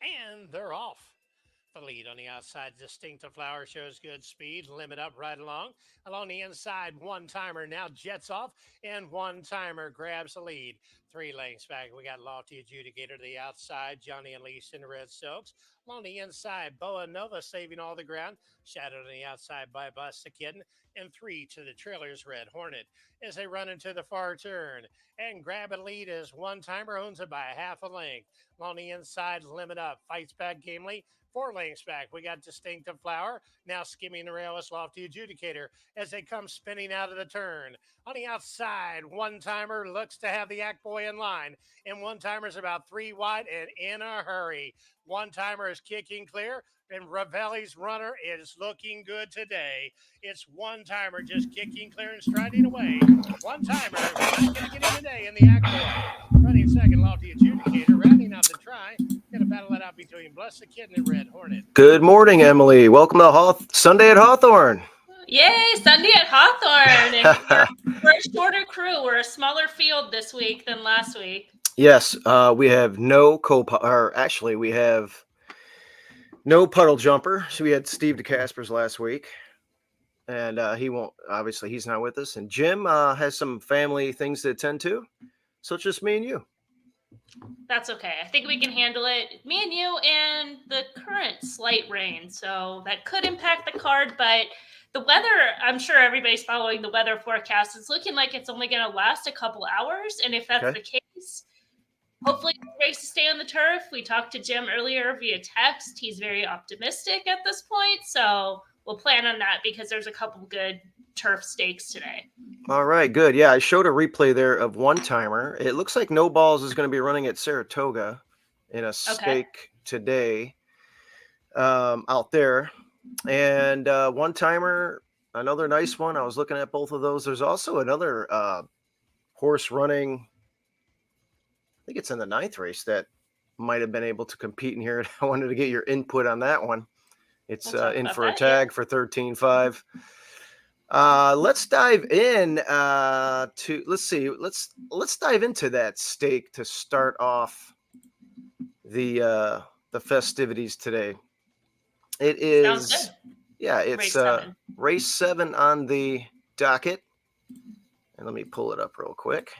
And they're off. The lead on the outside, Distinctive Flower shows good speed. Limit up right along. Along the inside, One Timer now jets off, and One Timer grabs the lead. 3 lengths back, we got Lofty Adjudicator to the outside. Johnny and Lisa in the red silks. Along the inside, Boa Nova saving all the ground. Shadowed on the outside by Busta Kitten. And 3 to the trailer's Red Hornet as they run into the far turn. And grab a lead as One Timer owns it by a half a length. Along the inside, Limit Up fights back gamely. 4 lengths back, we got Distinctive Flower now skimming the rail as Lofty Adjudicator as they come spinning out of the turn. On the outside, One Timer looks to have the Act Boy in line, and One Timer's about 3 wide and in a hurry. One Timer is kicking clear, and Ravelli's runner is looking good today. It's One Timer just kicking clear and striding away. One Timer not going to get in today in the Act Boy. Running second, Lofty Adjudicator, rounding out the try. Going to battle it out between Blessed Kitten and Red Hornet. Good morning, Emily. Welcome to Sunday at Hawthorne. Yay, Sunday at Hawthorne. And we're a shorter crew. We're a smaller field this week than last week. Yes, we have no we have no puddle jumper. So we had Steve DeCaspers last week, and he's not with us. And Jim has some family things to attend to, so it's just me and you. That's okay. I think we can handle it. Me and you and the current slight rain. So that could impact the card, but the weather, I'm sure everybody's following the weather forecast. It's looking like it's only going to last a couple hours. And if that's the case, hopefully the race to stay on the turf. We talked to Jim earlier via text. He's very optimistic at this point. So we'll plan on that because there's a couple good turf stakes today. All right, good. Yeah, I showed a replay there of One Timer. It looks like No Balls is going to be running at Saratoga in a stake today out there. And One Timer, another nice one. I was looking at both of those. There's also another horse running, I think it's in the 9th race, that might have been able to compete in here. I wanted to get your input on that one. It's in for a tag for 13.5. Let's dive in let's dive into that stake to start off the festivities today. It is it's race 7 on the docket. And let me pull it up real quick.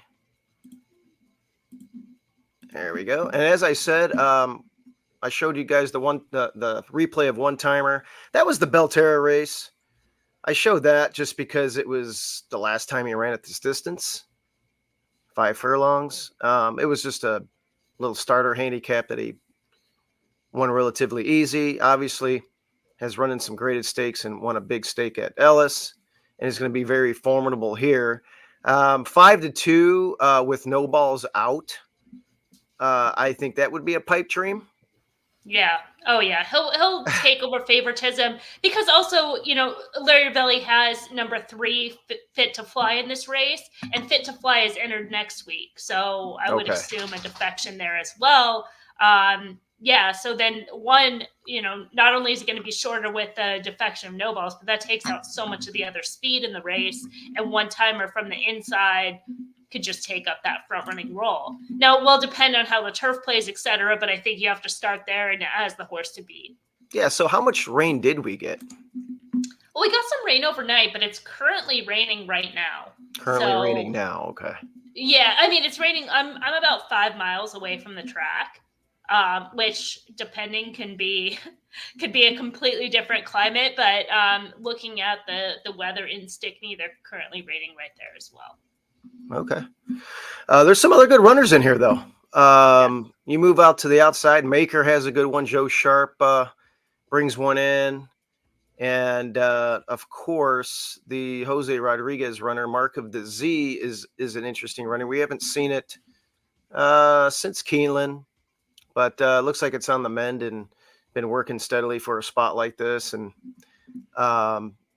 There we go. And as I said, I showed you guys the replay of One Timer. That was the Belterra race. I showed that just because it was the last time he ran at this distance, 5 furlongs. It was just a little starter handicap that he won relatively easy. Obviously, has run in some graded stakes and won a big stake at Ellis, and is going to be very formidable here. 5-2 with No Balls out. I think that would be a pipe dream. Yeah. Oh, yeah. He'll take over favoritism because also, Larry Ravelli has number 3 Fit to Fly in this race, and Fit to Fly is entered next week. So I would assume a defection there as well. So then one, not only is it going to be shorter with the defection of No Balls, but that takes out so much of the other speed in the race, and One Timer from the inside could just take up that front running role. Now, it will depend on how the turf plays, etc., but I think you have to start there and as the horse to beat. Yeah, so how much rain did we get? Well, we got some rain overnight, but it's currently raining right now. Raining now, okay. Yeah, I mean, it's raining. I'm about 5 miles away from the track, which, depending, could be a completely different climate, but looking at the weather in Stickney, they're currently raining right there as well. Okay. There's some other good runners in here, though. You move out to the outside. Maker has a good one. Joe Sharp brings one in. And, of course, the Jose Rodriguez runner, Mark of the Z, is an interesting runner. We haven't seen it since Keeneland, but looks like it's on the mend and been working steadily for a spot like this. And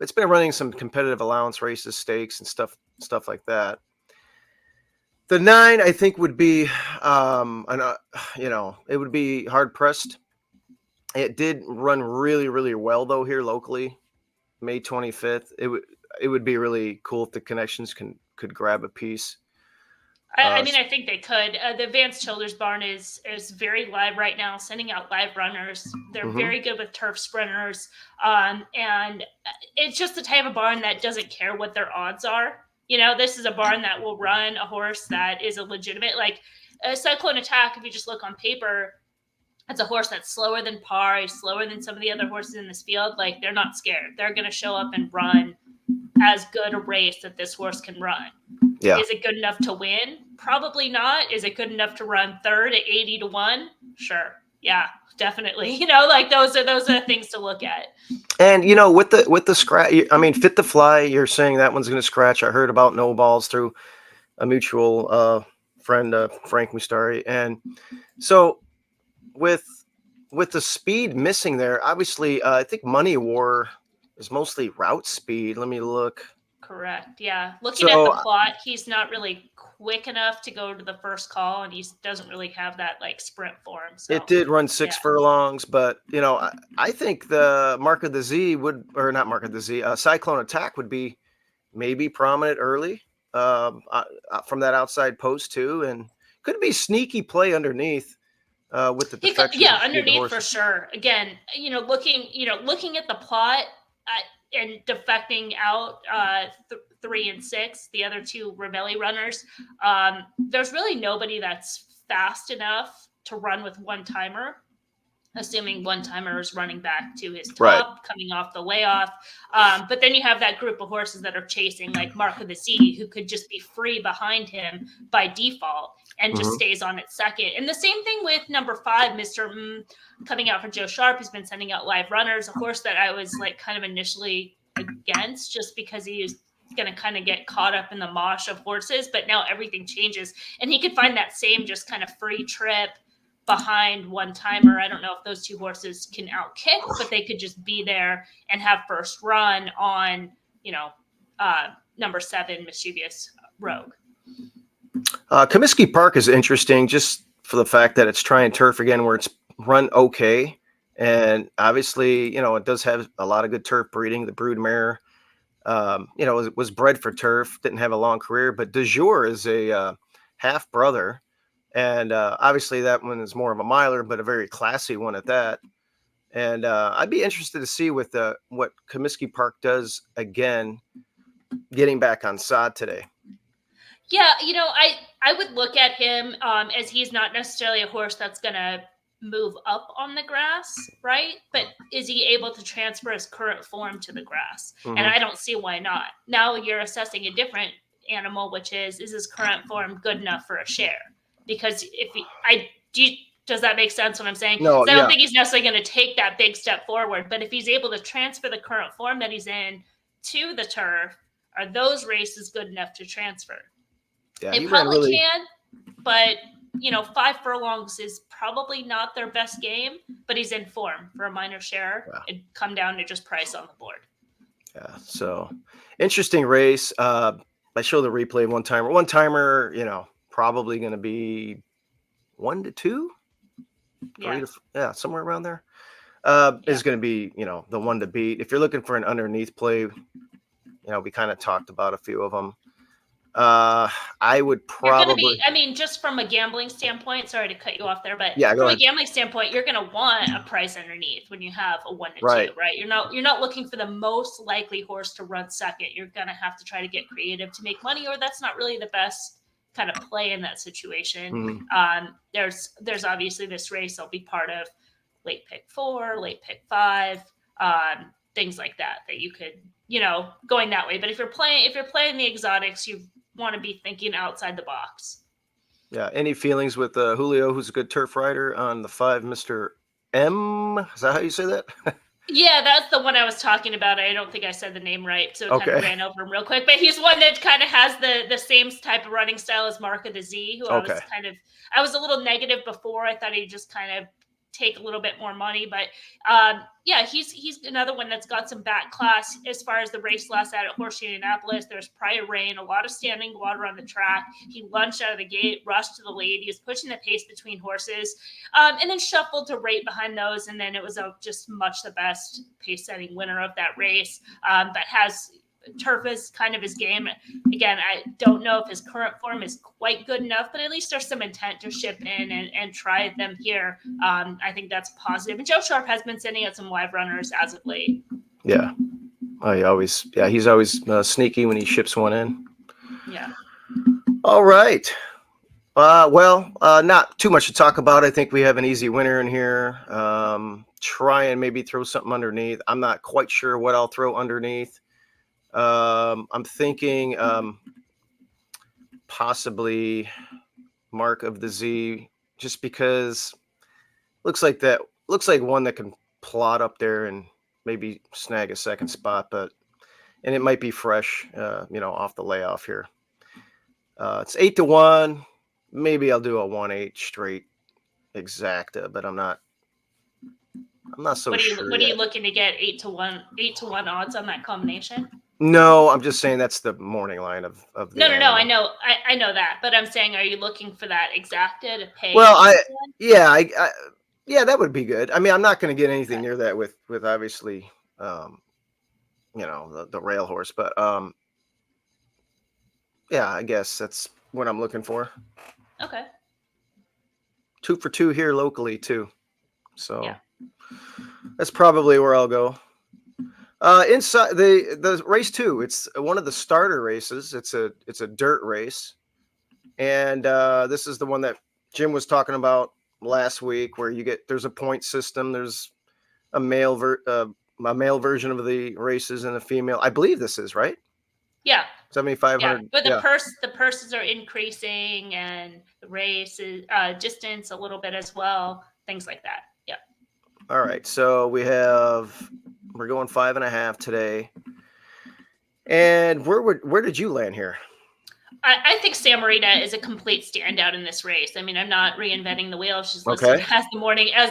it's been running some competitive allowance races, stakes, and stuff like that. The 9, I think, would be, it would be hard pressed. It did run really, really well though here locally, May 25th. It would be really cool if the connections could grab a piece. I mean, I think they could. The Vance Childers barn is very live right now, sending out live runners. They're very good with turf sprinters, and it's just the type of barn that doesn't care what their odds are. This is a barn that will run a horse that is a legitimate, like Cyclone Attack. If you just look on paper, it's a horse that's slower than par, he's slower than some of the other horses in this field. Like, they're not scared. They're going to show up and run as good a race that this horse can run. Yeah. Is it good enough to win? Probably not. Is it good enough to run third at 80-1? Sure. Yeah, definitely. Like those are things to look at. And with the scratch, I mean, Fit to Fly, you're saying that one's going to scratch. I heard about no balls through a mutual friend, Frank Mustari. And so with the speed missing there, obviously, I think Money War is mostly route speed. Let me look. Correct. Yeah. Looking at the plot, he's not really quick enough to go to the first call, and he doesn't really have that like sprint for him. So it did run 6 furlongs, but I think the Mark of the Z or not Mark of the Z, Cyclone Attack would be maybe prominent early from that outside post too, and could be sneaky play underneath with the defection. Underneath for sure. Again, looking at the plot. And defecting out 3 and 6, the other two Rebelli runners, there's really nobody that's fast enough to run with one timer, assuming one timer is running back to his top, coming off the layoff. But then you have that group of horses that are chasing, like Mark of the Sea, who could just be free behind him by default and just stays on at second. And the same thing with number 5, Mr. Coming out for Joe Sharp, who's been sending out live runners, a horse that I was like kind of initially against just because he is going to kind of get caught up in the mosh of horses. But now everything changes, and he could find that same just kind of free trip behind one timer. I don't know if those two horses can outkick, but they could just be there and have first run on, number 7, Mischievous Rogue. Comiskey Park is interesting just for the fact that it's trying turf again, where it's run okay. And obviously, it does have a lot of good turf breeding. The brood mare, was bred for turf, didn't have a long career, but De Jour is a half brother. And obviously that one is more of a miler, but a very classy one at that. And I'd be interested to see what Comiskey Park does again, getting back on sod today. Yeah, I would look at him as he's not necessarily a horse that's going to move up on the grass, right? But is he able to transfer his current form to the grass? And I don't see why not. Now you're assessing a different animal, which is his current form good enough for a share? Because does that make sense what I'm saying? No, I don't think he's necessarily going to take that big step forward, but if he's able to transfer the current form that he's in to the turf, are those races good enough to transfer? Yeah, they probably can, but 5 furlongs is probably not their best game, but he's in form for a minor share. Yeah. It'd come down to just price on the board. Yeah, so interesting race. I show the replay of one timer, probably going to be 1 to 2, 3 to, somewhere around there. Is going to be, the one to beat. If you're looking for an underneath play, we kind of talked about a few of them. I would probably. Just from a gambling standpoint. Sorry to cut you off there, but from a gambling standpoint, you're going to want a price underneath when you have a 1 to 2, right? You're not looking for the most likely horse to run second. You're going to have to try to get creative to make money, or that's not really the best kind of play in that situation. There's obviously this race I'll be part of, late pick 4, late pick 5, things like that you could, going that way. But if you're playing the exotics, you want to be thinking outside the box. Yeah. Any feelings with Julio, who's a good turf rider, on the 5, Mr. M? Is that how you say that? Yeah, that's the one I was talking about. I don't think I said the name right, so it kind of ran over him real quick. But he's one that kind of has the same type of running style as Mark of the Z, who I was a little negative before. I thought he'd just kind of take a little bit more money, but he's another one that's got some back class. As far as the race last out at Horseshoe Indianapolis, there's prior rain, a lot of standing water on the track. He lunged out of the gate, rushed to the lead. He was pushing the pace between horses, and then shuffled to right behind those. And then it was just much the best pace setting winner of that race, that has turf is kind of his game. Again, I don't know if his current form is quite good enough, but at least there's some intent to ship in and try them here. I think that's positive. And Joe Sharp has been sending out some live runners as of late. Yeah. He's always sneaky when he ships one in. Yeah. All right. Not too much to talk about. I think we have an easy winner in here. Try and maybe throw something underneath. I'm not quite sure what I'll throw underneath. I'm thinking possibly Mark of the Z, just because looks like one that can plot up there and maybe snag a second spot, and it might be fresh, off the layoff here. It's 8-1. Maybe I'll do a 1/8 straight exacta, but I'm not so sure. What are you looking to get? 8-1 odds on that combination? No, I'm just saying that's the morning line of the No. I know that, but I'm saying, are you looking for that exacta to pay? Well, that would be good. I mean, I'm not going to get anything near that with obviously, the rail horse, but I guess that's what I'm looking for. Okay. 2 for 2 here locally too, so that's probably where I'll go. Inside the race 2, it's one of the starter races. It's a dirt race, and this is the one that Jim was talking about last week, where there's a point system. There's a male version of the races and a female. I believe this is right. Yeah. 7,500. Yeah, but the purses are increasing, and the race is distance a little bit as well. Things like that. Yeah. All right. So we're going 5.5 today. And where did you land here? I think Sam Marita is a complete standout in this race. I mean, I'm not reinventing the wheel. She's listed as the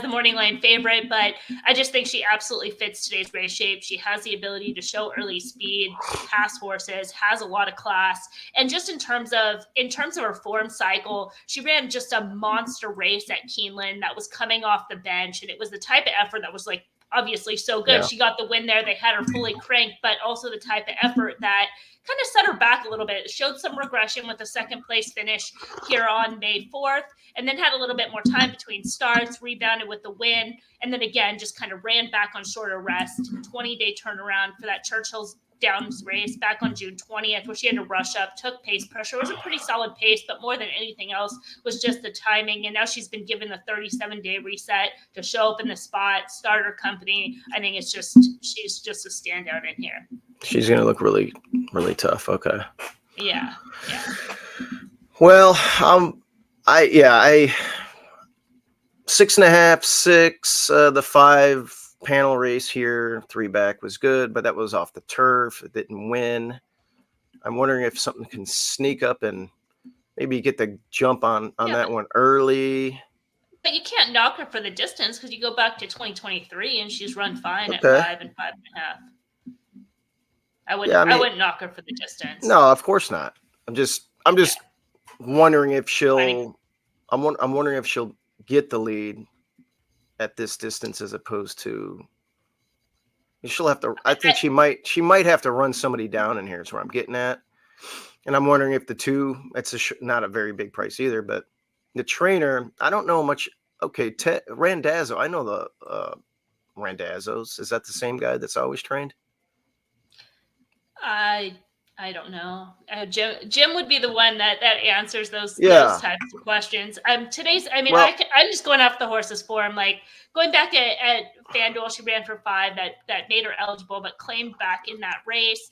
morning line favorite, but I just think she absolutely fits today's race shape. She has the ability to show early speed, pass horses, has a lot of class, and just in terms of her form cycle, she ran just a monster race at Keeneland that was coming off the bench, and it was the type of effort that was like obviously so good. Yeah. She got the win there. They had her fully cranked, but also the type of effort that kind of set her back a little bit. It showed some regression with a second place finish here on May 4th, and then had a little bit more time between starts, rebounded with the win, and then again just kind of ran back on shorter rest. 20-day turnaround for that Churchill's Downs race back on June 20th, where she had to rush up, took pace pressure. It was a pretty solid pace, but more than anything else was just the timing. And now she's been given the 37-day reset to show up in the spot, start her company. I think she's just a standout in here. She's going to look really, really tough. Okay. Yeah. Well, I 6.5, 6, the 5 panel race here, 3 back was good, but that was off the turf. It didn't win. I'm wondering if something can sneak up and maybe get the jump on that one early. But you can't knock her for the distance, because you go back to 2023 and she's run fine at 5 and 5.5. I wouldn't knock her for the distance. No, of course not. I'm just wondering if she'll. I'm wondering if she'll get the lead at this distance, as opposed to. She'll have to. I think she might have to run somebody down in here. Is where I'm getting at, and I'm wondering if the 2. It's not a very big price either, but the trainer. I don't know much. Okay, Randazzo. I know the Randazzos. Is that the same guy that's always trained? I don't know. Jim would be the one that answers those types of questions. I'm just going off the horse's form. Like going back at FanDuel, she ran for 5. That made her eligible, but claimed back in that race.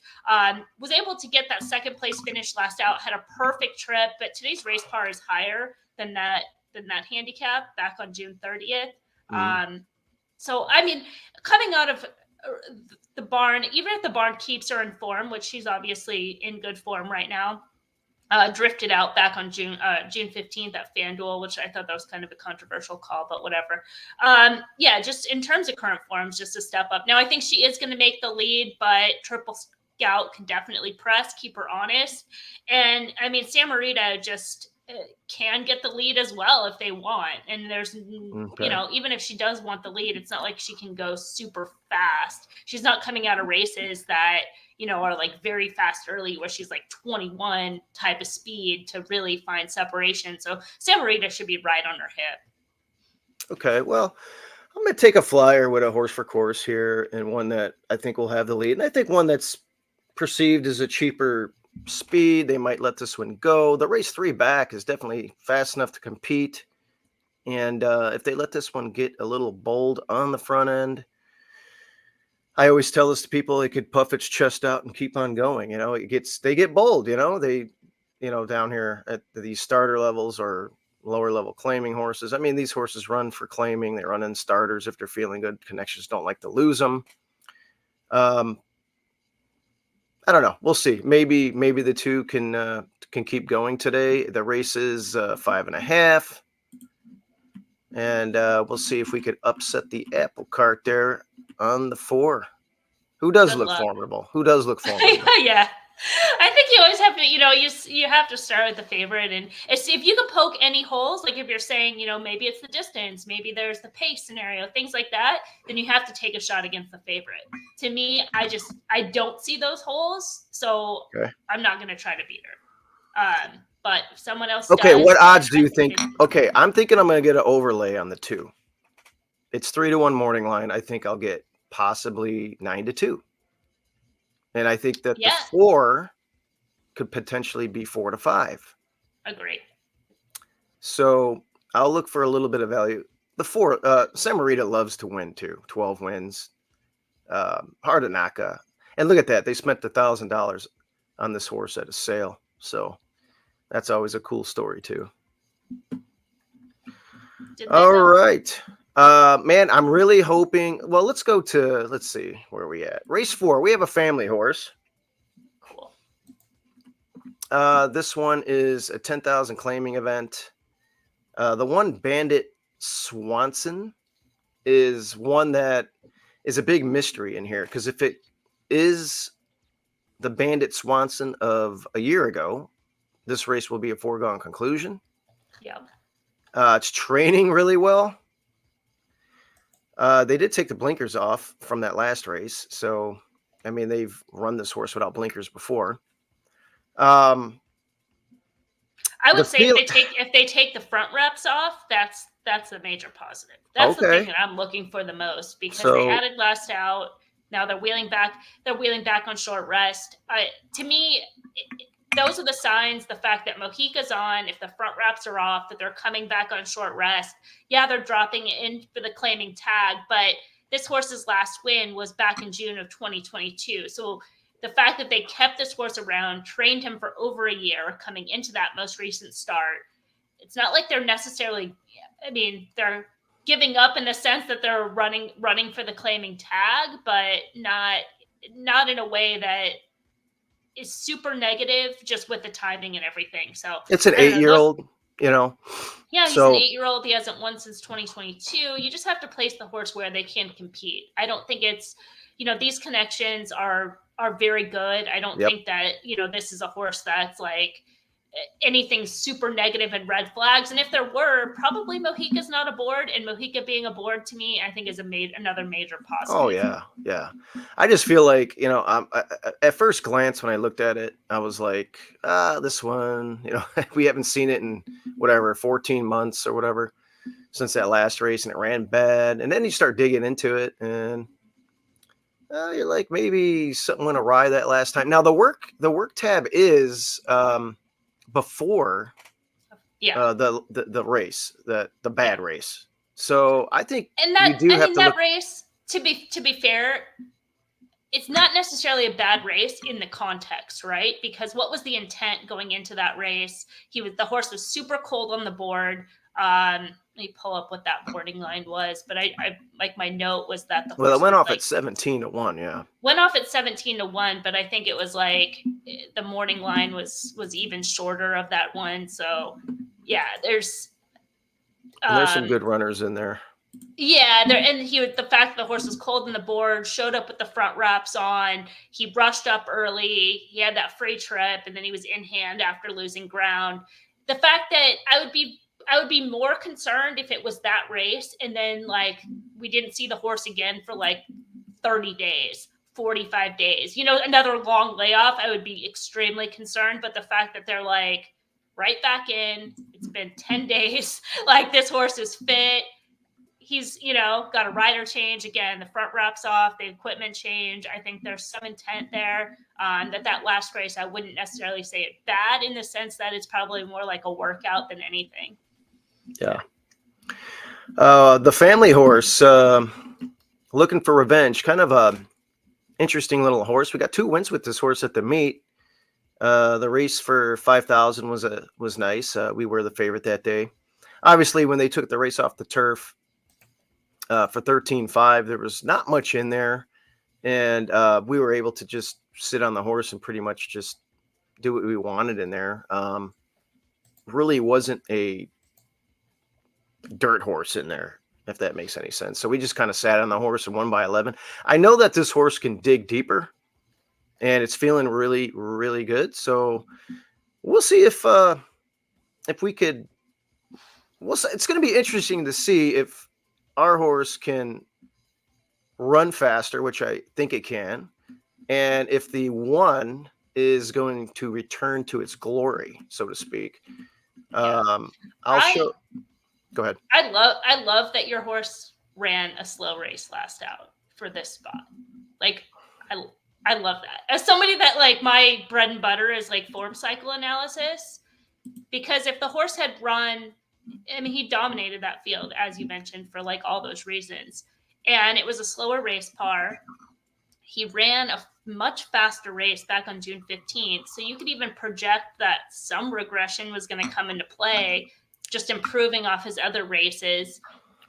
Was able to get that second place finish last out. Had a perfect trip, but today's race par is higher than that handicap back on June 30th. So I mean, coming out of the barn, even if the barn keeps her in form, which she's obviously in good form right now, drifted out back on June 15th at FanDuel, which I thought that was kind of a controversial call, but whatever. Just in terms of current forms, just a step up. Now I think she is going to make the lead, but Triple Scout can definitely press, keep her honest. And I mean, Sam Marita just can get the lead as well if they want. And there's, even if she does want the lead, it's not like she can go super fast. She's not coming out of races that, are like very fast early, where she's like 21 type of speed to really find separation. So Samarita should be right on her hip. Okay, well, I'm going to take a flyer with a horse for course here, and one that I think will have the lead. And I think one that's perceived as a cheaper speed. They might let this one go. The race 3 back is definitely fast enough to compete. And if they let this one get a little bold on the front end, I always tell this to people, it could puff its chest out and keep on going. They get bold, down here at these starter levels or lower level claiming horses. I mean, these horses run for claiming. They run in starters if they're feeling good. Connections don't like to lose them. I don't know. We'll see. Maybe the two can keep going today. The race is 5.5. And we'll see if we could upset the apple cart there on the 4. Who does Good look luck. formidable? Who does look formidable? Yeah. I think you always have to, you have to start with the favorite. And if you can poke any holes, like if you're saying, maybe it's the distance, maybe there's the pace scenario, things like that, then you have to take a shot against the favorite. To me, I don't see those holes, so Okay. I'm not going to try to beat her. But if someone else Okay, does, what odds do you think? Okay, I'm thinking I'm going to get an overlay on the 2. It's 3-1 morning line. I think I'll get possibly 9-2. And I think that the 4 could potentially be 4-5. Agree. So I'll look for a little bit of value. The 4, Samarita loves to win too. 12 wins. Hard to knock. And look at that. They spent $1,000 on this horse at a sale. So that's always a cool story too. All right. Man, I'm really hoping. Well, let's see where are we at. Race 4. We have a family horse. Cool. This one is a 10,000 claiming event. The one Bandit Swanson is one that is a big mystery in here, because if it is the Bandit Swanson of a year ago, this race will be a foregone conclusion. Yeah. It's training really well. They did take the blinkers off from that last race. So, I mean, they've run this horse without blinkers before. I would say if they take the front reps off, that's a major positive. That's the thing that I'm looking for the most, because they added last out. Now they're wheeling back. They're wheeling back on short rest. To me, those are the signs. The fact that Mojica's on, if the front wraps are off, that they're coming back on short rest. Yeah, they're dropping in for the claiming tag, but this horse's last win was back in June of 2022. So the fact that they kept this horse around, trained him for over a year coming into that most recent start, it's not like they're necessarily, they're giving up in the sense that they're running for the claiming tag, but not in a way that is super negative, just with the timing and everything. So it's an 8-year-old, Yeah, he's an 8-year-old. He hasn't won since 2022. You just have to place the horse where they can compete. I don't think it's, these connections are very good. I don't think that, this is a horse that's like anything super negative and red flags. And if there were, probably Mojica's not aboard, and Mojica being aboard, to me, I think is another major positive. Oh yeah. I just feel like, at first glance when I looked at it, I was like, this one, we haven't seen it in 14 months or whatever since that last race, and it ran bad. And then you start digging into it, and you're like, maybe something went awry that last time. Now the work tab is before the race, the bad race. So I think that race, to be fair, it's not necessarily a bad race in the context, right? Because what was the intent going into that race? The horse was super cold on the board. Let me pull up what that boarding line was, but I like, my note was that the horse it went off at 17-1. Yeah, went off at 17-1, but I think it was like the morning line was even shorter of that one. So yeah, there's some good runners in there. Yeah, the fact that the horse was cold on the board, showed up with the front wraps on. He brushed up early. He had that free trip, and then he was in hand after losing ground. The fact that I would be more concerned if it was that race, and then like we didn't see the horse again for like 30 days, 45 days. Another long layoff, I would be extremely concerned. But the fact that they're like right back in, it's been 10 days, like this horse is fit. He's, got a rider change. Again, the front wraps off, the equipment change. I think there's some intent there. That last race, I wouldn't necessarily say it bad in the sense that it's probably more like a workout than anything. Yeah. The family horse, Looking for Revenge, kind of a interesting little horse. We got 2 wins with this horse at the meet. The race for 5,000 was nice. We were the favorite that day. Obviously, when they took the race off the turf for 13.5, there was not much in there, and we were able to just sit on the horse and pretty much just do what we wanted in there. Really wasn't a dirt horse in there, if that makes any sense. So we just kind of sat on the horse and won by 11. I know that this horse can dig deeper, and it's feeling really, really good. So we'll see if we could. It's going to be interesting to see if our horse can run faster, which I think it can, and if the 1 is going to return to its glory, so to speak. Go ahead. I love that your horse ran a slow race last out for this spot. Like, I love that. As somebody that, like, my bread and butter is like form cycle analysis, because if the horse had run, I mean, he dominated that field, as you mentioned, for like all those reasons. And it was a slower race par. He ran a much faster race back on June 15th. So you could even project that some regression was going to come into play, just improving off his other races.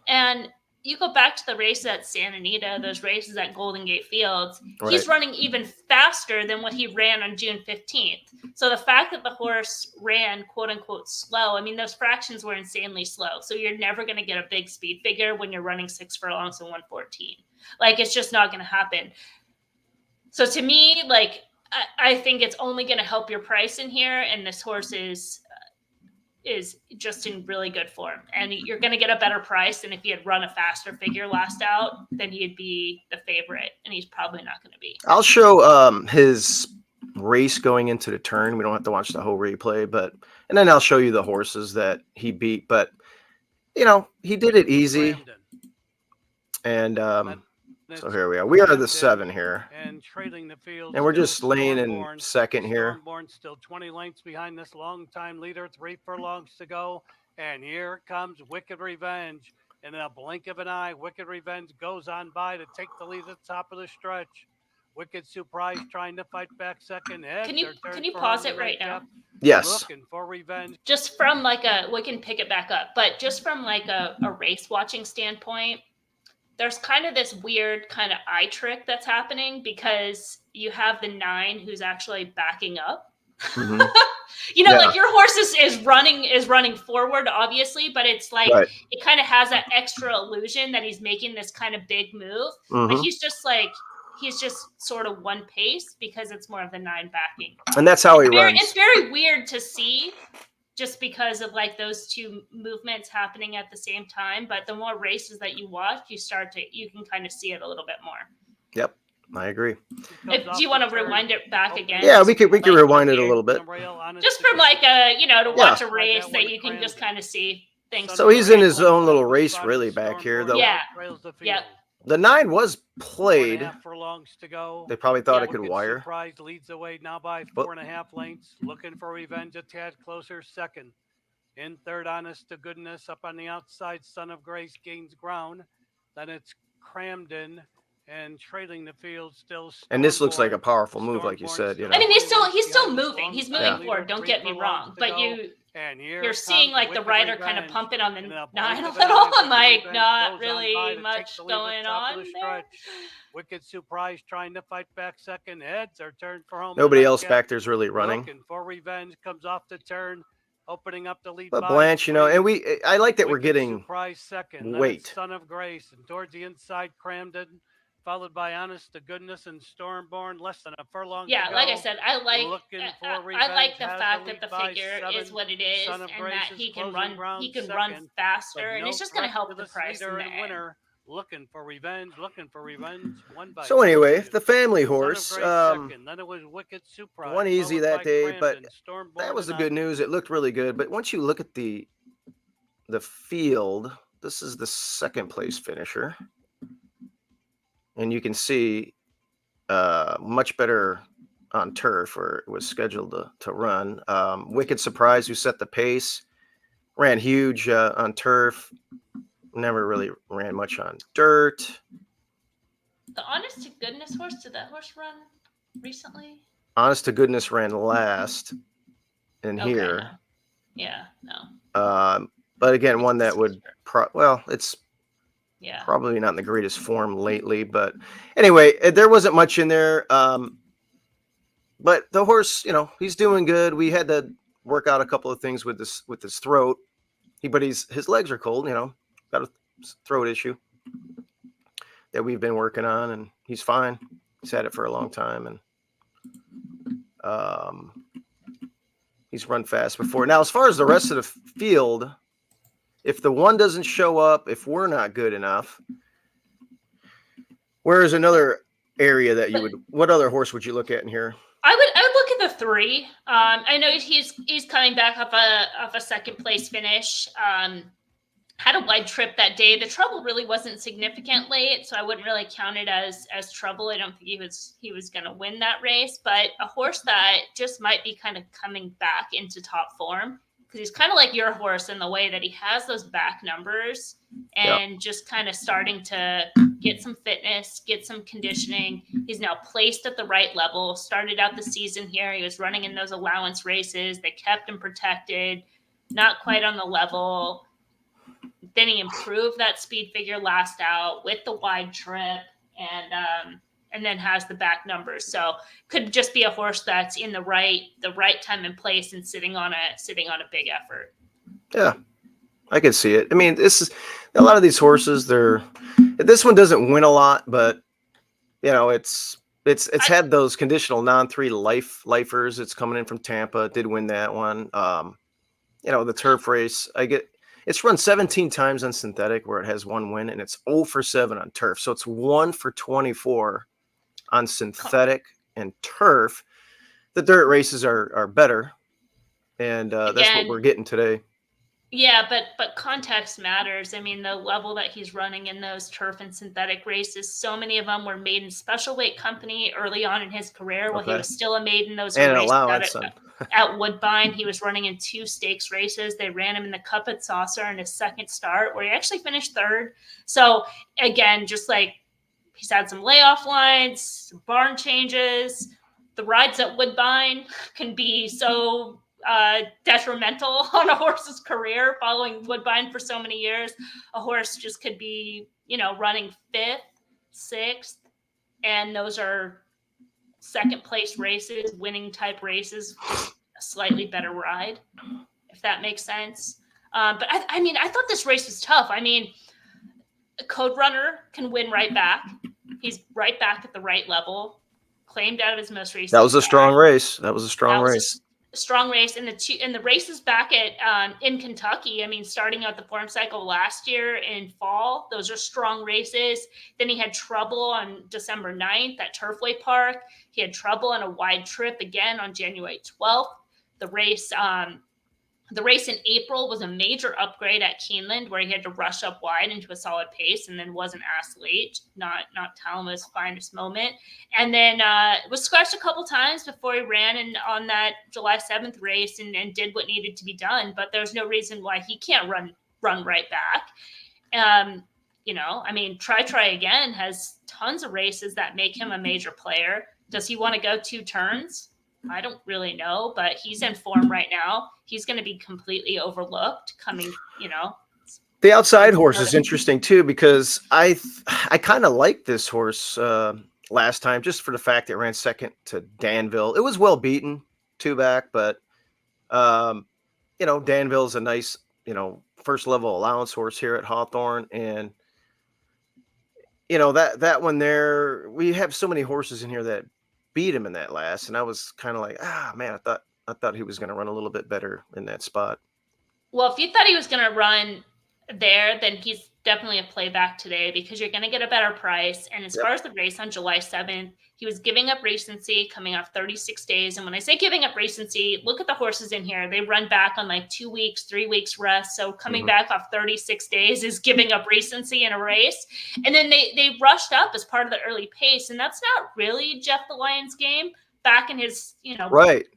And you go back to the races at Santa Anita, those races at Golden Gate Fields, Right. He's running even faster than what he ran on June 15th. So the fact that the horse ran, quote unquote, slow, I mean, those fractions were insanely slow. So you're never going to get a big speed figure when you're running 6 furlongs and 114. Like, it's just not going to happen. So to me, like, I think it's only going to help your price in here. And this horse is just in really good form, and you're going to get a better price than if he had run a faster figure last out. Then he'd be the favorite, and he's probably not going to be. I'll show his race going into the turn. We don't have to watch the whole replay, and then I'll show you the horses that he beat. But he did it easy, and so here we are. We are the 7 here, and trailing the field, and we're just laying in second here. Stormborn still 20 lengths behind this long-time leader, 3 furlongs to go, and here comes Wicked Revenge. In a blink of an eye, Wicked Revenge goes on by to take the lead at the top of the stretch. Wicked Surprise trying to fight back second. Can you pause it right now? Yes. Looking for revenge. Just from we can pick it back up, but just from like a race watching standpoint, there's kind of this weird kind of eye trick that's happening because you have the 9 who's actually backing up. Mm-hmm. Like your horse is running forward, obviously, but it's like It kind of has that extra illusion that he's making this kind of big move. Mm-hmm. But he's just sort of one pace because it's more of the 9 backing. And that's how he runs. It's very weird to see, just because of like those 2 movements happening at the same time. But the more races that you watch, you can kind of see it a little bit more. Yep, I agree. Do you want to rewind it back again? Yeah, we could rewind it a little bit. Just from to watch a race that you can just kind of see things. So he's in his own little race really back here, though. Yeah. Yep. The 9 was played. 4.5 furlongs to go. They probably thought it Wicked could wire. Surprise leads the way now by 4.5 lengths. Looking for revenge a tad closer. Second. In third, Honest to Goodness. Up on the outside, Son of Grace gains ground. Then it's Cramden and trailing the field still. And this looks like a powerful move, like you said. I mean, he's still moving. He's moving forward. Don't get me wrong, but you're seeing like the rider kind of pumping on the 9 a little. I'm like, not really much going on there. Wicked Surprise trying to fight back second. Heads are turned for home. Nobody else back there's really running. Looking for revenge, comes off the turn, opening up the lead. But Blanche, and I like that we're getting Surprise second. weight. Son of Grace, and towards the inside, Cramden, followed by Honest to Goodness and Stormborn, less than a furlong. Yeah, to go. like I said, I like the Has fact the that the lead by figure 7. is what it is, Son of and Grace that is he can closing run ground run second, faster, but and no it's just going to threat help to the this price in leader the and end. winner. looking for revenge, looking for revenge. Won by So anyway, Fortune. the family Son of horse, Grace second. Then it was Wicked won Surprise, easy followed that by day, but Cramden, that Stormborn, was and the good news. It Icebreaker. looked really good. But once you look at the field, this is the second place finisher, and you can see much better on turf where it was scheduled to run. Wicked Surprise, who set the pace, ran huge on turf. Never really ran much on dirt. The honest to goodness horse, did that horse run recently? Honest to goodness ran last in Okay, here. no. Yeah, no. But again, one that would it's Yeah. probably not in the greatest form lately. But anyway, there wasn't much in there. But the horse, he's doing good. We had to work out a couple of things with his throat. But his legs are cold. Got a throat issue that we've been working on, and he's fine. He's had it for a long time, and he's run fast before. Now, as far as the rest of the field, if the one doesn't show up, if we're not good enough, where is another area that you would? What other horse would you look at in here? I would look at the 3. I know he's coming back off a second place finish. Had a wide trip that day. The trouble really wasn't significant late, so I wouldn't really count it as trouble. I don't think he was going to win that race, but a horse that just might be kind of coming back into top form, because he's kind of like your horse in the way that he has those back numbers and just kind of starting to get some fitness, get some conditioning. He's now placed at the right level. Started out the season here. He was running in those allowance races. They kept him protected, not quite on the level. Then he improved that speed figure last out with the wide trip, and then has the back numbers. So could just be a horse that's in the right time and place and sitting on a big effort. Yeah, I can see it. I mean, this is a lot of these horses. This one doesn't win a lot, but it's had those conditional non-3 lifers. It's coming in from Tampa. It did win that one. The turf race. It's run 17 times on synthetic where it has 1 win, and it's 0 for 7 on turf. So it's 1 for 24 on synthetic and turf. The dirt races are better, and that's what we're getting today. Yeah, but context matters. I mean, the level that he's running in those turf and synthetic races, so many of them were made in special weight company early on in his career. While he was still a maiden, those and were an raced allowance. At Woodbine. He was running in 2 stakes races. They ran him in the Cup at Saucer in his second start, where he actually finished 3rd. So again, just like he's had some layoff lines, some barn changes. The rides at Woodbine can be so detrimental on a horse's career. Following Woodbine for so many years, a horse just could be, running 5th, 6th, and those are second place races, winning type races, just a slightly better ride, if that makes sense. But I thought this race was tough. I mean, Code Runner can win right back. He's right back at the right level, claimed out of his most recent. That was a strong race. Strong race, and the races back at in Kentucky. I mean, starting out the form cycle last year in fall, those are strong races. Then he had trouble on December 9th at Turfway Park. He had trouble on a wide trip again on January 12th. The race in April was a major upgrade at Keeneland, where he had to rush up wide into a solid pace and then wasn't asked late, not Talamo's finest moment. And then was scratched a couple times before he ran on that July 7th race and did what needed to be done. But there's no reason why he can't run right back. Try Again has tons of races that make him a major player. Does he want to go 2 turns? I don't really know, but he's in form right now. He's going to be completely overlooked coming, The outside horse is interesting too, because I kind of like this horse last time, just for the fact it ran second to Danville. It was well beaten 2 back, but Danville's a nice, first level allowance horse here at Hawthorne. And that one there, we have so many horses in here that beat him in that last, and I was kind of like, man, I thought he was going to run a little bit better in that spot. Well, if you thought he was going to run there, then he's definitely a playback today because you're going to get a better price. And as Yep. far as the race on July 7th, he was giving up recency coming off 36 days. And when I say giving up recency, look at the horses in here. They run back on like 2 weeks, 3 weeks rest. So coming back off 36 days is giving up recency in a race. And then they rushed up as part of the early pace. And that's not really Jeff the Lion's game. Back in his,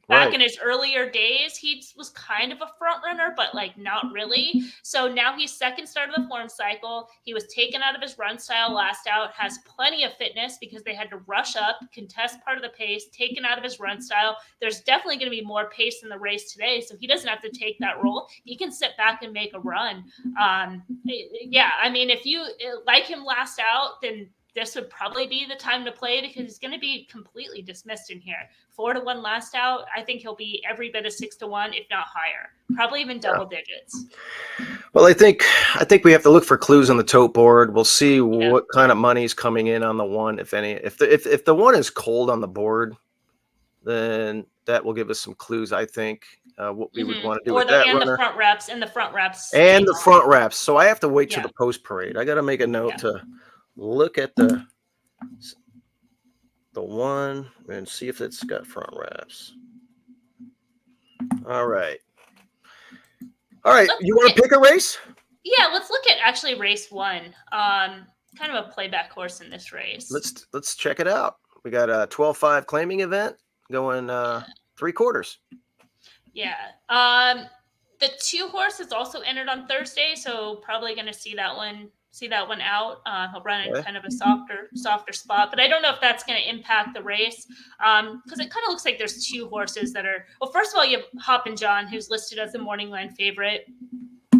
back in his earlier days, he was kind of a front runner, but like not really. So now he's second start of the form cycle. He was taken out of his run style last out, has plenty of fitness because they had to rush up, contest part of the pace, taken out of his run style. There's definitely going to be more pace in the race today, so he doesn't have to take that role. He can sit back and make a run. If you like him last out, then this would probably be the time to play because he's going to be completely dismissed in here. 4-1 last out. I think he'll be every bit of 6-1, if not higher, probably even double digits. Well, I think we have to look for clues on the tote board. We'll see what kind of money's coming in on the one, if any. If the one is cold on the board, then that will give us some clues. I think what we would want to do with that runner. The front reps and the front reps So I have to wait till the post parade. I got to make a note to look at the one and see if it's got front wraps. All right. You want to pick a race? Yeah, let's look at actually race 1. Kind of a playback horse in this race. Let's check it out. We got a 12-5 claiming event going 3 quarters. Yeah. The 2 horses also entered on Thursday, so probably going to see that one out. He'll run in kind of a softer spot, but I don't know if that's going to impact the race because it kind of looks like there's 2 horses that are. Well, first of all, you have Hop and John, who's listed as the morning line favorite,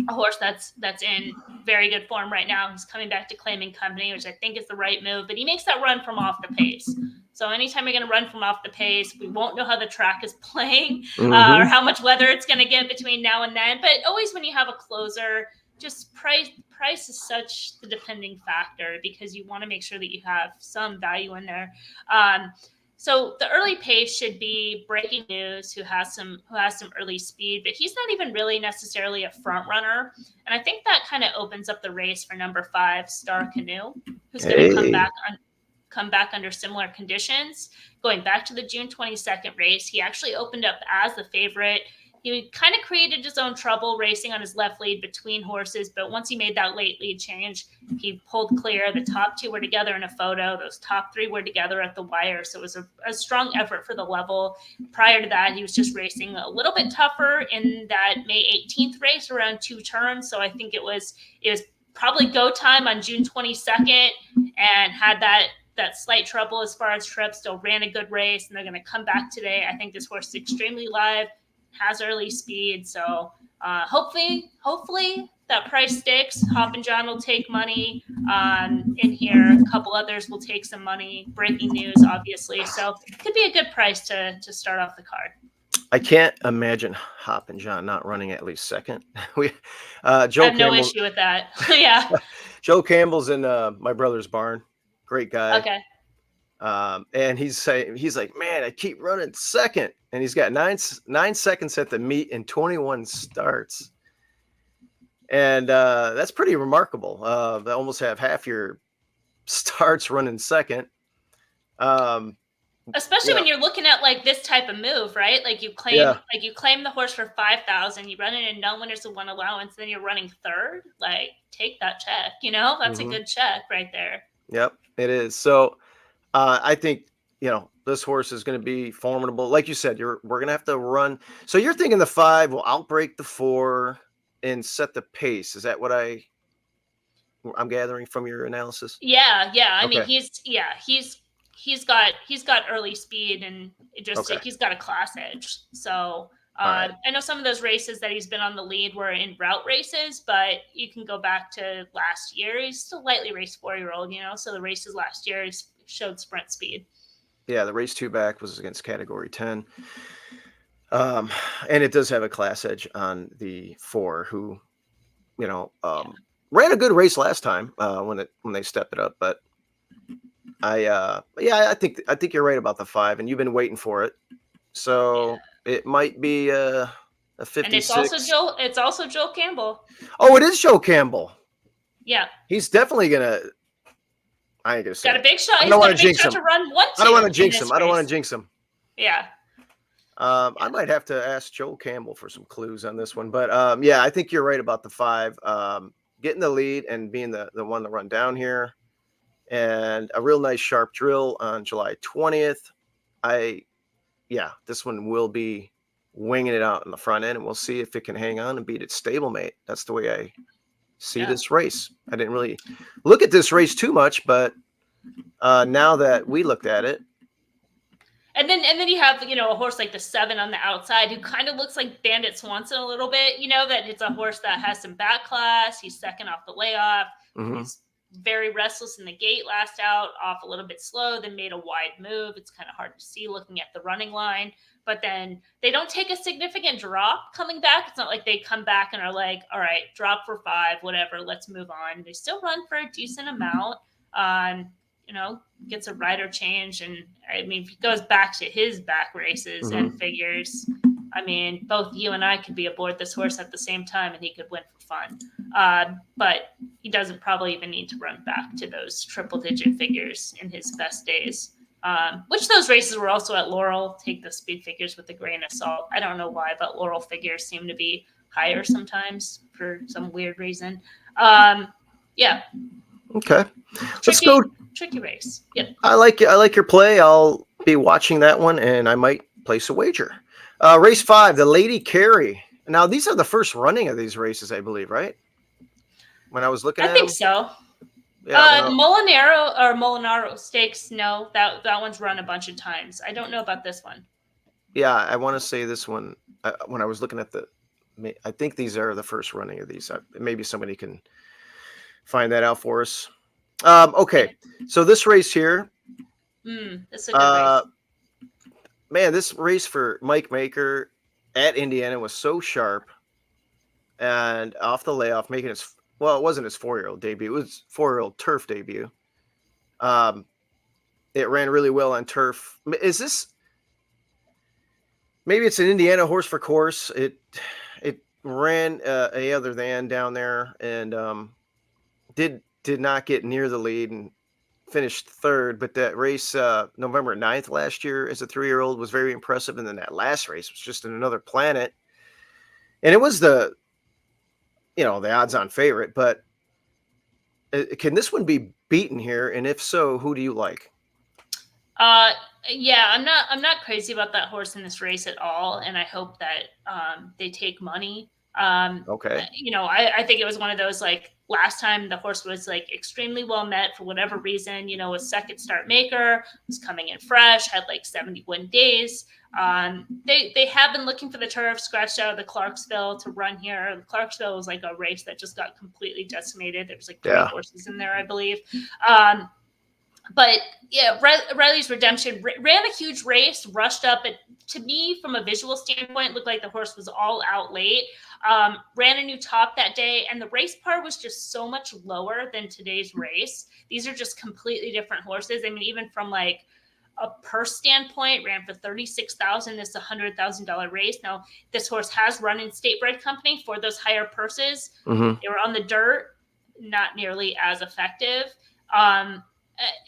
a horse that's in very good form right now. He's coming back to claiming company, which I think is the right move, but he makes that run from off the pace. So anytime you're going to run from off the pace, we won't know how the track is playing or how much weather it's going to get between now and then. But always when you have a closer, just price is such the depending factor because you want to make sure that you have some value in there. So the early pace should be Breaking News, who has some early speed, but he's not even really necessarily a front runner. And I think that kind of opens up the race for number 5, Star Canoe, who's going to come back under similar conditions. Going back to the June 22nd race, he actually opened up as the favorite. He kind of created his own trouble racing on his left lead between horses, but once he made that late lead change, he pulled clear. The top 2 were together in a photo. Those top 3 were together at the wire, so it was a strong effort for the level. Prior to that, he was just racing a little bit tougher in that May 18th race around 2 turns, so I think it was probably go time on June 22nd and had that slight trouble as far as trips, still ran a good race, and they're going to come back today. I think this horse is extremely live, has early speed, so hopefully that price sticks. Hop and John will take money in here. A couple others will take some money. Breaking News, obviously, so it could be a good price to start off the card. I can't imagine Hop and John not running at least second. Joe I have no issue with that. Yeah. Joe Campbell's in my brother's barn. Great guy. Okay. And he's like, man, I keep running second, and he's got 9 seconds at the meet in 21 starts, and that's pretty remarkable. They almost have half your starts running second. Especially when you're looking at like this type of move, right? Like you claim the horse for 5,000, you run it in no winners and 1 allowance, then you're running third. Like take that check, that's a good check right there. Yep, it is. So. I think, this horse is going to be formidable. Like you said, we're going to have to run. So you're thinking the 5 will outbreak the 4 and set the pace. Is that what I'm gathering from your analysis? Yeah. I mean, he's got early speed and he's got a class edge. So I know some of those races that he's been on the lead were in route races, but you can go back to last year. He's still lightly raced 4-year-old, so the races last year showed sprint speed. Yeah, the race 2 back was against category 10. And it does have a class edge on the 4 who, ran a good race last time when they stepped it up. But I think you're right about the 5, and you've been waiting for it. So it might be a a And it's also 56. Joel. It's also Joel Campbell. Oh, it is Joe Campbell. Yeah, He's definitely gonna. I ain't gonna say got a it. big shot. I He's don't got want a to big jinx shot him. to run 1-2. I don't want to in jinx this him. I don't want race. to jinx him. Yeah. I might have to ask Joel Campbell for some clues on this one, but yeah, I think you're right about the 5. Getting the lead and being the one to run down here, and a real nice sharp drill on July 20th. This one will be winging it out in the front end, and we'll see if it can hang on and beat its stablemate. That's the way I see this race. I didn't really look at this race too much, but now that we looked at it. And then you have, a horse like the 7 on the outside who kind of looks like Bandit Swanson a little bit, that it's a horse that has some back class. He's second off the layoff. Mhm. He's very restless in the gate last out, off a little bit slow, then made a wide move. It's kind of hard to see looking at the running line. But then they don't take a significant drop coming back. It's not like they come back and are like, all right, drop for 5, whatever, let's move on. They still run for a decent amount. Gets a rider change. And I mean, if he goes back to his back races and figures, I mean, both you and I could be aboard this horse at the same time and he could win for fun. But he doesn't probably even need to run back to those triple-digit figures in his best days. Which those races were also at Laurel. Take the speed figures with a grain of salt. I don't know why, but Laurel figures seem to be higher sometimes for some weird reason. Yeah. Okay. Let's go. Tricky race. Yep. I like your play. I'll be watching that one, and I might place a wager. Race 5, the Lady Carey. Now, these are the first running of these races, I believe, right? When I was looking at them? I think so. Yeah, Molinaro Stakes, no. That one's run a bunch of times. I don't know about this one. Yeah, I want to say this one, when I was looking at I think these are the first running of these. Maybe somebody can find that out for us. Okay, so this race here. This is a good race. Man, this race for Mike Maker at Indiana was so sharp, and off the layoff, making it wasn't his 4-year-old debut. It was 4-year-old turf debut. It ran really well on turf. Is this maybe it's an Indiana horse for course? It ran a other than down there, and did not get near the lead and finished 3rd. But that race November 9th last year as a 3-year-old was very impressive, and then that last race was just in another planet, and it was the odds-on favorite. But can this one be beaten here? And if so, who do you like? Yeah, I'm not crazy about that horse in this race at all, and I hope that they take money. Okay. I think it was one of those, like, last time the horse was like extremely well met for whatever reason, a second start maker, was coming in fresh, had like 71 days. They have been looking for the turf, scratched out of the Clarksville to run here. The Clarksville was like a race that just got completely decimated. There was like 3 horses in there, I believe. But yeah, Riley's Redemption ran a huge race, rushed up. To me, from a visual standpoint, looked like the horse was all out late. Ran a new top that day, and the race par was just so much lower than today's race. These are just completely different horses. I mean, even from like a purse standpoint, ran for $36,000. This is a $100,000 race. Now, this horse has run in State Bred Company for those higher purses. They were on the dirt, not nearly as effective.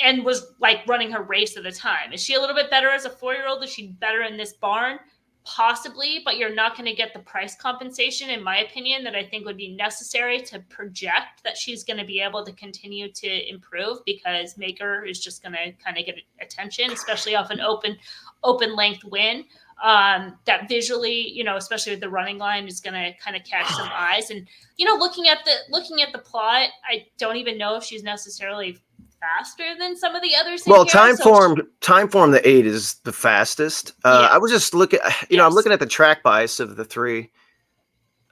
And was like running her race at the time. Is she a little bit better as a 4-year-old? Is she better in this barn? Possibly, but you're not going to get the price compensation, in my opinion, that I think would be necessary to project that she's going to be able to continue to improve, because Maker is just going to kind of get attention, especially off an open length win. That visually, especially with the running line, is going to kind of catch some eyes. And, looking at the plot, I don't even know if she's necessarily faster than some of the others. Well, time form, the 8 is the fastest. I was just looking, I'm looking at the track bias of the 3 in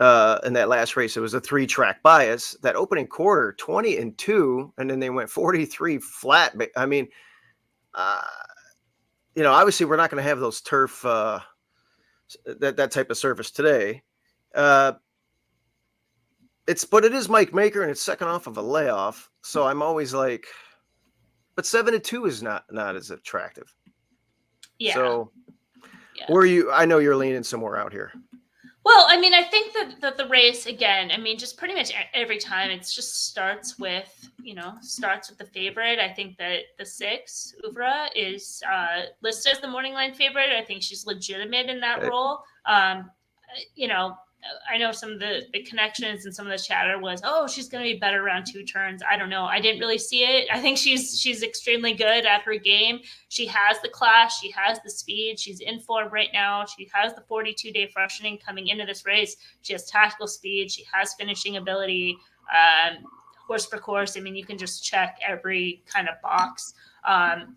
that last race. It was a 3 track bias. That opening quarter, 20-2, and then they went 43 flat. I mean, obviously we're not going to have those turf, that type of surface today. But it is Mike Maker, and it's second off of a layoff. So I'm always like, but 7-2 is not as attractive. Yeah. So where you? I know you're leaning somewhere out here. Well, I mean, I think that the race again, I mean, just pretty much every time it just starts with the favorite. I think that the 6 Uvra is listed as the morning line favorite. I think she's legitimate in that Okay. role. You know, I know some of the connections and some of the chatter was, oh, she's going to be better around 2 turns. I don't know. I didn't really see it. I think she's extremely good at her game. She has the class. She has the speed. She's in form right now. She has the 42-day freshening coming into this race. She has tactical speed. She has finishing ability. Horse for course. I mean, you can just check every kind of box.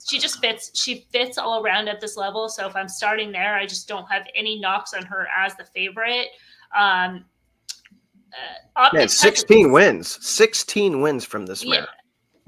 She just fits. She fits all around at this level. So if I'm starting there, I just don't have any knocks on her as the favorite. Man, Optic 16 wins. 16 wins from this mare.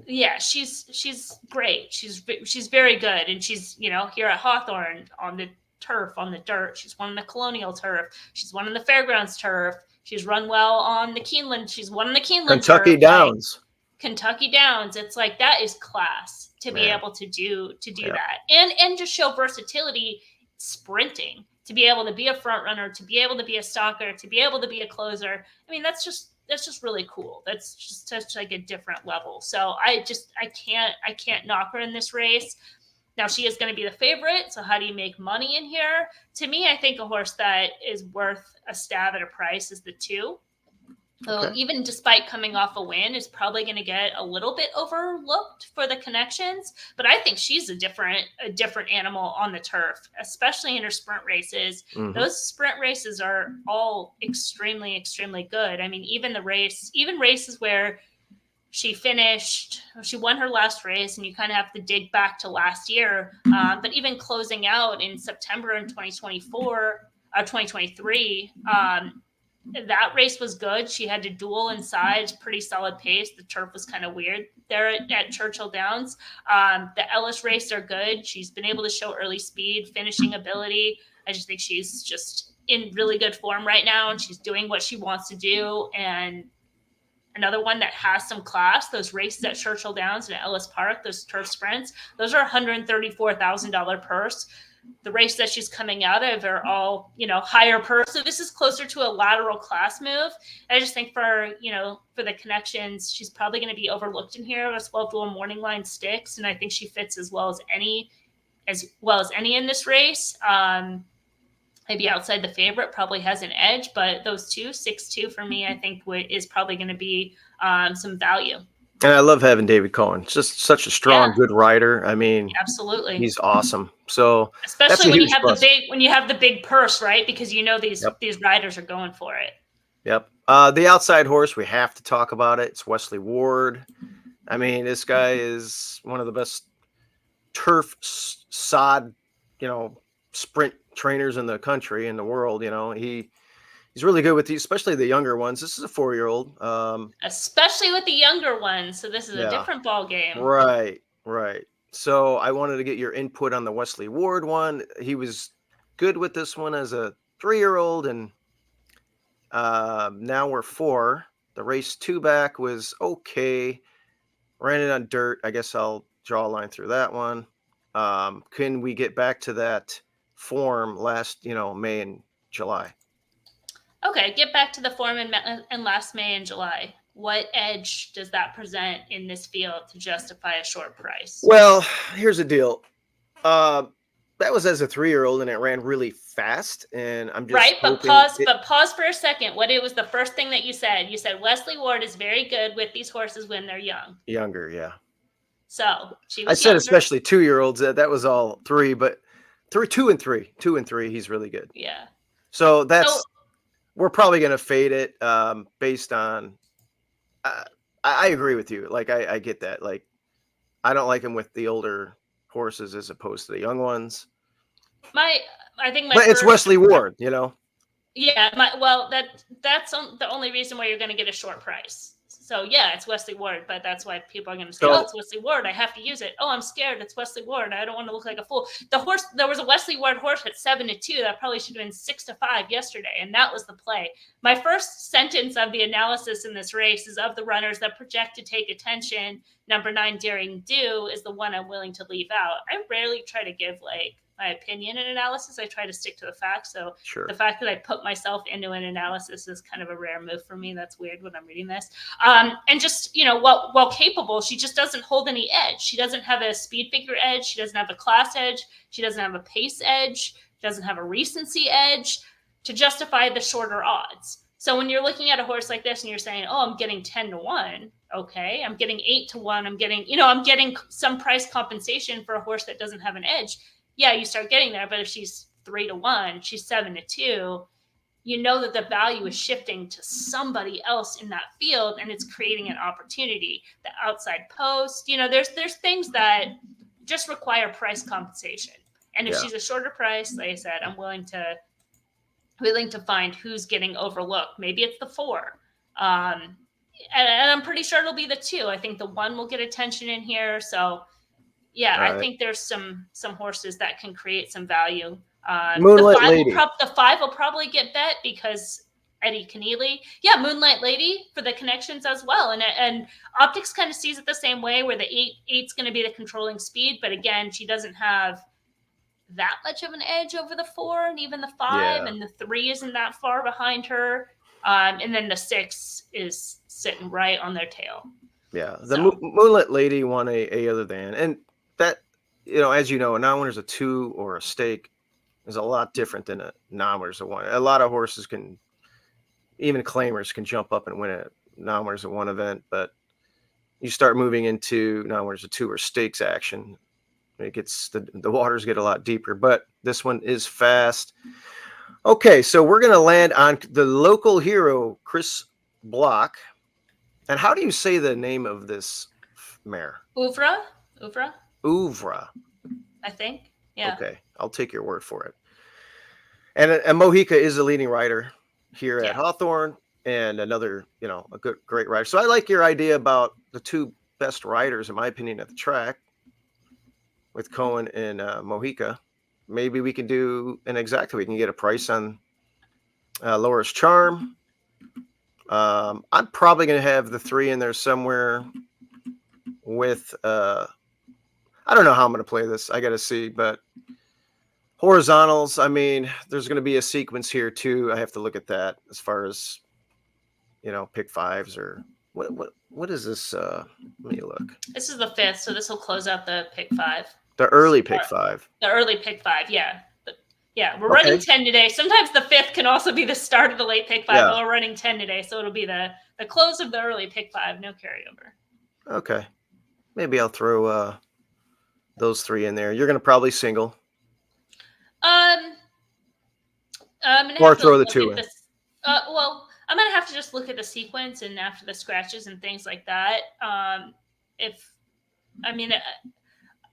Yeah, she's great. She's very good, and she's here at Hawthorne on the turf, on the dirt. She's won the Colonial turf. She's won on the Fairgrounds turf. She's run well on the Keeneland. She's won the Keeneland Kentucky turf. Downs. Kentucky Downs. It's like that is class to be able to do that, and just show versatility sprinting, to be able to be a front runner, to be able to be a stalker, to be able to be a closer. I mean, that's just really cool. That's just such like a different level. So I can't knock her in this race. Now she is going to be the favorite. So how do you make money in here? To me, I think a horse that is worth a stab at a price is the 2. So even despite coming off a win, is probably going to get a little bit overlooked for the connections. But I think she's a different animal on the turf, especially in her sprint races. Mm-hmm. Those sprint races are all extremely, extremely good. I mean, even races where she won her last race, and you kind of have to dig back to last year. But even closing out in September in 2023, that race was good. She had to duel inside, pretty solid pace. The turf was kind of weird there at Churchill Downs. The Ellis race are good. She's been able to show early speed, finishing ability. I just think she's just in really good form right now, and she's doing what she wants to do. And another one that has some class, those races at Churchill Downs and at Ellis Park, those turf sprints, those are $134,000 purse. The race that she's coming out of are all, higher purse. So this is closer to a lateral class move. I just think for the connections, she's probably going to be overlooked in here as well as a morning line sticks. And I think she fits as well as any in this race. Maybe outside the favorite probably has an edge, but those 2, 6-2 for me, I think is probably going to be some value. And I love having David Cohen. Just such a strong, good rider. I mean, absolutely, he's awesome. So especially when you have the big purse, right? Because these riders are going for it. Yep. The outside horse, we have to talk about it. It's Wesley Ward. I mean, this guy is one of the best turf sod, sprint trainers in the country, in the world. He's really good with these, especially the younger ones. This is a 4-year-old. Especially with the younger ones. So this is a different ball game. Right. So I wanted to get your input on the Wesley Ward one. He was good with this one as a 3-year-old, and now we're 4. The race 2 back was okay. Ran it on dirt. I guess I'll draw a line through that one. Can we get back to that form last, May and July? Okay, get back to the form in last May and July. What edge does that present in this field to justify a short price? Well, here's the deal. That was as a 3-year-old, and it ran really fast. And I'm just but pause for a second. What it was the first thing that you said? You said Wesley Ward is very good with these horses when they're younger, yeah. So I said younger. Especially 2-year-olds. That was all 3, but 2 and 3, he's really good. Yeah. So we're probably going to fade it based on. I agree with you. Like I get that. Like I don't like him with the older horses as opposed to the young ones. But it's Wesley Ward, Yeah. That's the only reason why you're going to get a short price. So yeah, it's Wesley Ward, but that's why people are going to say, "Oh, it's Wesley Ward. I have to use it. Oh, I'm scared. It's Wesley Ward. I don't want to look like a fool." The horse, there was a Wesley Ward horse at 7-2 that probably should have been 6-5 yesterday, and that was the play. My first sentence of the analysis in this race is of the runners that project to take attention. Number 9, Daring Do, is the one I'm willing to leave out. I rarely try to give like my opinion in analysis. I try to stick to the facts. So Sure. the fact that I put myself into an analysis is kind of a rare move for me. That's weird when I'm reading this. And just, while capable, she just doesn't hold any edge. She doesn't have a speed figure edge. She doesn't have a class edge. She doesn't have a pace edge. She doesn't have a recency edge to justify the shorter odds. So when you're looking at a horse like this and you're saying, oh, I'm getting 10-1, okay, I'm getting 8-1, I'm getting some price compensation for a horse that doesn't have an edge. Yeah, you start getting there, but if she's 3-1, she's 7-2, you know that the value is shifting to somebody else in that field, and it's creating an opportunity. The outside post, there's things that just require price compensation. And if she's a shorter price, like I said, I'm willing to find who's getting overlooked. Maybe it's the 4. And I'm pretty sure it'll be the 2. I think the 1 will get attention in here. So yeah, All I right. think there's some horses that can create some value. Moonlight the 5 Lady. The 5 will probably get bet because Eddie Keneally. Yeah, Moonlight Lady for the connections as well. And Optics kind of sees it the same way, where the 8's going to be the controlling speed. But again, she doesn't have that much of an edge over the 4 and even the 5, and the 3 isn't that far behind her, and then the 6 is sitting right on their tail. Yeah, the Moonlit Lady won a other than, and that, as you know, a non-winner's a 2 or a stake is a lot different than a non-winner's a 1. A lot of horses can, even claimers can jump up and win a non-winner's a 1 event, but you start moving into non-winners a 2 or stakes action, it gets the waters get a lot deeper. But this one is fast. Okay, so we're gonna land on the local hero, Chris Block. And how do you say the name of this mare? Ouvra, I think. Yeah. Okay, I'll take your word for it. And Mojica is the leading rider here at Hawthorne, and another, a great rider. So I like your idea about the 2 best riders, in my opinion, at the track, with Cohen and Mojica. Maybe we can do an exacta. We can get a price on Laura's Charm. I'm probably going to have the 3 in there somewhere with, I don't know how I'm going to play this. I got to see, but horizontals, I mean, there's going to be a sequence here too. I have to look at that as far as, pick 5s or what is this? Let me look. This is the 5th, so this will close out the pick 5. The early pick 5. The early pick 5, yeah. Yeah, we're running 10 today. Sometimes the 5th can also be the start of the late pick 5, but we're running 10 today, so it'll be the close of the early pick 5, no carryover. Okay. Maybe I'll throw those 3 in there. You're going to probably single. I'm gonna or have throw to the 2 in. Well, I'm going to have to just look at the sequence and after the scratches and things like that.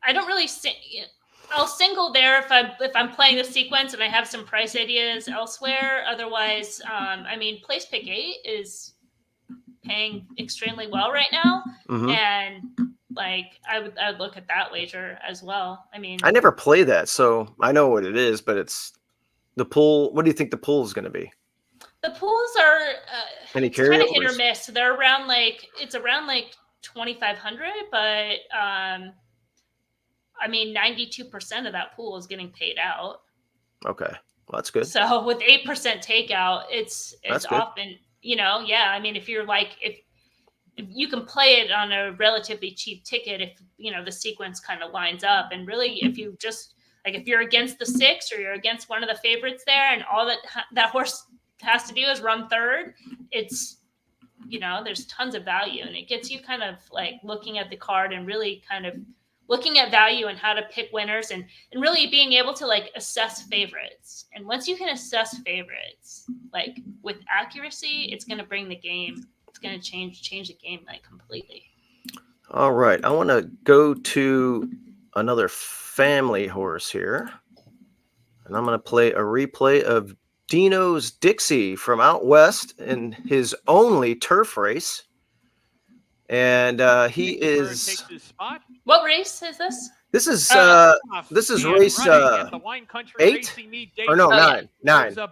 I don't really I'll single there if I'm playing the sequence and I have some price ideas elsewhere. Otherwise, place pick 8 is paying extremely well right now, and I would look at that wager as well. I never play that, so I know what it is, but it's the pool. What do you think the pool is going to be? The pools are any kind of hit or miss. So they're around it's around 2,500, but 92% of that pool is getting paid out. Okay, well, that's good. So with 8% takeout, it's often, if you're if you can play it on a relatively cheap ticket, if the sequence kind of lines up, and really if you just if you're against the 6 or you're against one of the favorites there, and all that horse has to do is run 3rd, it's there's tons of value, and it gets you kind of looking at the card and really kind of looking at value and how to pick winners, and really being able to assess favorites. And once you can assess favorites with accuracy, it's going to bring the game. It's going to change the game completely. All right, I want to go to another family horse here, and I'm going to play a replay of Dino's Dixie from out west in his only turf race. And he is. What race is this? This is race at the Wine Country 8 Racing Meet or no 9.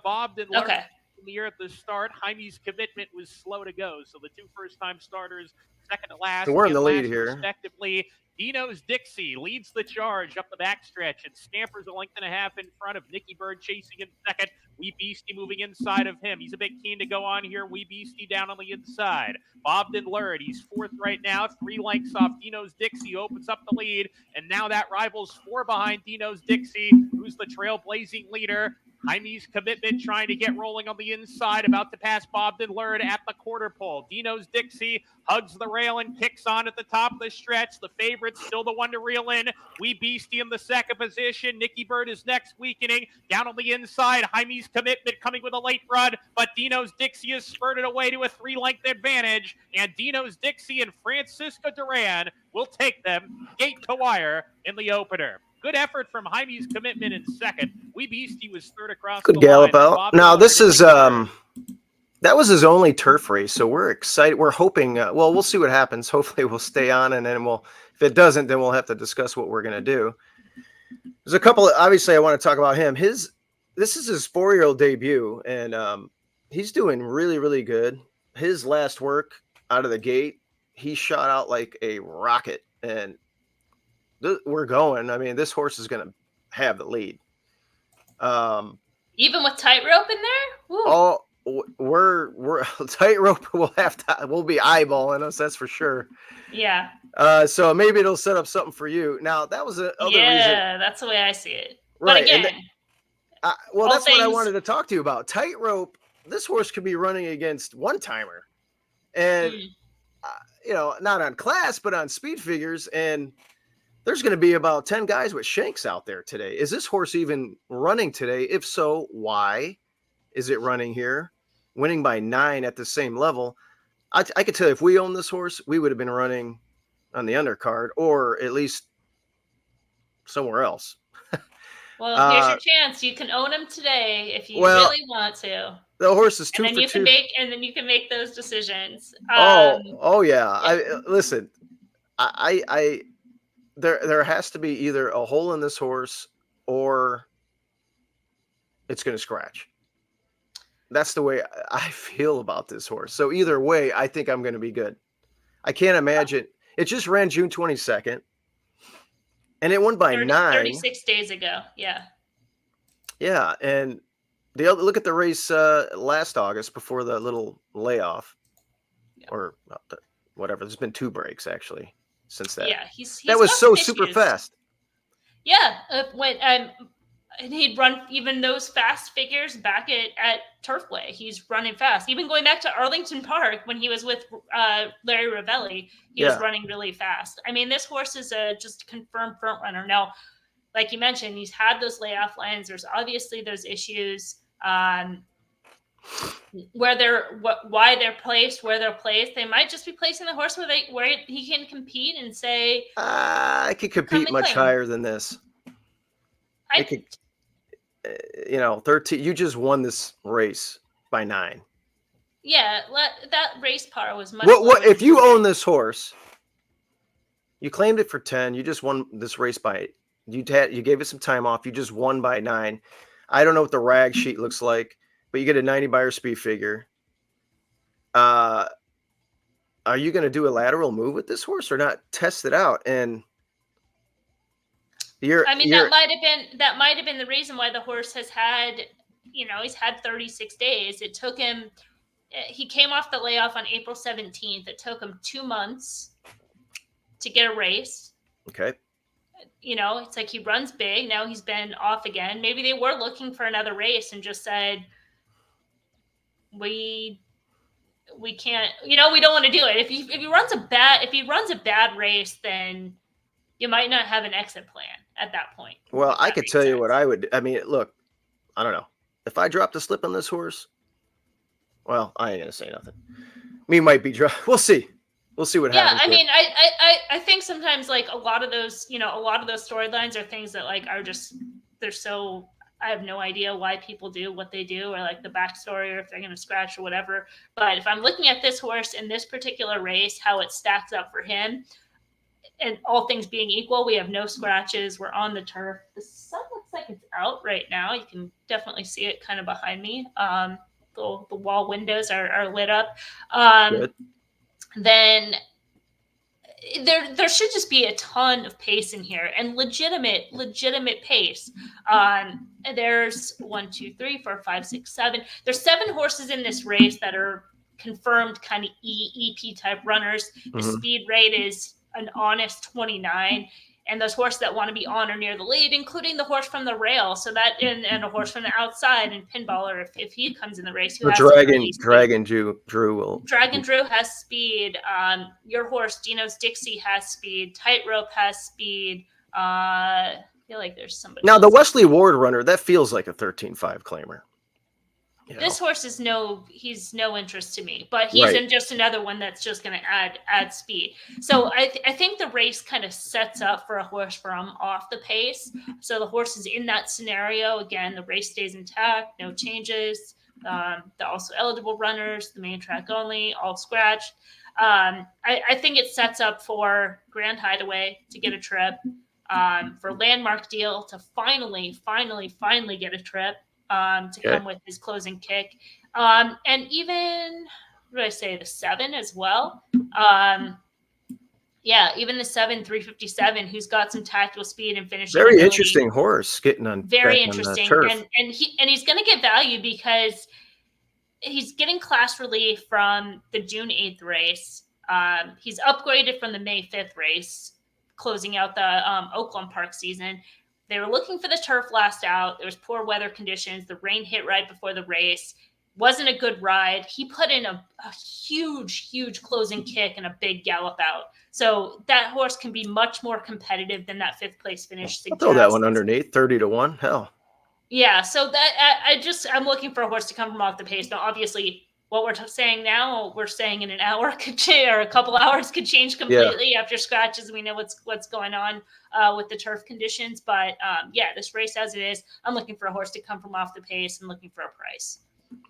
Bob did okay. Here at the start. Jaime's commitment was slow to go, so the 2 first-time starters, second to last, so we're in the lead last here, respectively. Dino's Dixie leads the charge up the backstretch and scampers a length and a half in front of Nicky Bird chasing in second. Wee Beastie moving inside of him. He's a bit keen to go on here. Wee Beastie down on the inside. Bobbed and lured. He's fourth right now. 3 lengths off Dino's Dixie. Opens up the lead. And now that rival's 4 behind Dino's Dixie, who's the trailblazing leader. Jaime's Commitment trying to get rolling on the inside, about to pass Bobbed and lured at the quarter pole. Dino's Dixie hugs the rail and kicks on at the top of the stretch. The favorite's still the one to reel in. Wee Beastie in the second position. Nicky Bird is next, weakening. Down on the inside, Jaime's Commitment coming with a late run, but Dino's Dixie is spurted away to a 3-length advantage, and Dino's Dixie and Francisco Duran will take them gate to wire in the opener. Good effort from Jaime's Commitment in second. Wee Beastie was third across Good the gallop line. out. Now this is that was his only turf race, so we're excited. We're hoping. Well, we'll see what happens. Hopefully, we'll stay on, and then we'll. If it doesn't, then we'll have to discuss what we're going to do. There's a couple. Obviously, I want to talk about him. This is his 4-year-old debut, and he's doing really, really good. His last work out of the gate, he shot out like a rocket, and we're going. I mean, this horse is going to have the lead. Even with tightrope in there? Woo. Oh, we're tightrope. We'll be eyeballing us. That's for sure. Yeah. So maybe it'll set up something for you. Now that was the other reason. Yeah, that's the way I see it. Right. But again, well, all that's what I things- wanted to talk to you about. Tightrope. This horse could be running against one timer, and not on class, but on speed figures. And there's going to be about 10 guys with shanks out there today. Is this horse even running today? If so, why is it running here? Winning by 9 at the same level. I could tell you, if we owned this horse, we would have been running on the undercard, or at least somewhere else. well, here's your chance. You can own him today if you really want to. The horse is 2 and then for you 2. And then you can make those decisions. Oh yeah. Listen. There has to be either a hole in this horse or it's going to scratch. That's the way I feel about this horse. So either way, I think I'm going to be good. I can't imagine. It just ran June 22nd, and it won by 9. 36 days ago. Yeah. Yeah, and look at the race last August before the little layoff, or whatever. There's been 2 breaks actually since that. Yeah, he's that was got so some super issues. fast. Yeah, when and he'd run even those fast figures back at Turfway. He's running fast. Even going back to Arlington Park when he was with Larry Ravelli, he was running really fast. I mean, this horse is a just confirmed front runner. Now, like you mentioned, he's had those layoff lines. There's obviously those issues why they're placed. They might just be placing the horse where he can compete and say, I could compete much higher than this. I could, 13. You just won this race by 9. Yeah, that race par was much. What if you own this horse? You claimed it for 10. You just won this race by. You gave it some time off. You just won by 9. I don't know what the rag sheet looks like, but you get a 90 buyer speed figure. Are you going to do a lateral move with this horse or not? Test it out and. That might have been the reason why the horse has had, he's had 36 days. It took him. He came off the layoff on April 17th. It took him 2 months to get a race. Okay. It's like he runs big. Now he's been off again. Maybe they were looking for another race and just said, we can't. We don't want to do it. If he runs a bad race, then you might not have an exit plan at that point. Well, I could tell you what I would. I mean, look, I don't know. If I dropped a slip on this horse, well, I ain't gonna say nothing. Me might be drop. We'll see. We'll see what happens. Yeah, I mean, I think sometimes like a lot of those storylines are things that like are just they're so. I have no idea why people do what they do, or like the backstory, or if they're going to scratch or whatever. But if I'm looking at this horse in this particular race, how it stacks up for him. And all things being equal, we have no scratches. We're on the turf. The sun looks like it's out right now. You can definitely see it kind of behind me. The wall windows are lit up. Then there should just be a ton of pace in here, and legitimate pace. There's 1, 2, 3, 4, 5, 6, 7. There's 7 horses in this race that are confirmed kind of EP type runners. The speed rate is an honest 29. And those horses that want to be on or near the lead, including the horse from the rail, so that and a horse from the outside, and Pinballer, if he comes in the race, who has Dragon Drew will. Dragon Drew has speed. Your horse Dino's Dixie has speed. Tightrope has speed. I feel like there's somebody. Now else. the Wesley Ward runner, that feels like a 13.5 claimer. This horse is he's no interest to me, but he's in just another one that's just going to add speed. So I think the race kind of sets up for a horse from off the pace. So the horse is in that scenario. Again, the race stays intact, no changes. The also eligible runners, the main track only, all scratched. I think it sets up for Grand Hideaway to get a trip, for Landmark Deal to finally get a trip. To come with his closing kick. And even, what did I say, the 7 as well. Even the 7, 357, who's got some tactical speed and finishing. Very interesting horse getting on. Very interesting. And he's going to get value because he's getting class relief from the June 8th race. He's upgraded from the May 5th race, closing out the Oakland Park season. They were looking for the turf last out. There was poor weather conditions. The rain hit right before the race. Wasn't a good ride. He put in a huge closing kick and a big gallop out. So that horse can be much more competitive than that 5th place finish suggests. I'll throw that one underneath, 30-1. Hell. Yeah, so that I'm looking for a horse to come from off the pace. Now, obviously, what we're saying now, we're saying in an hour could change, or a couple hours could change completely after scratches. We know what's going on with the turf conditions, but this race as it is, I'm looking for a horse to come from off the pace and looking for a price.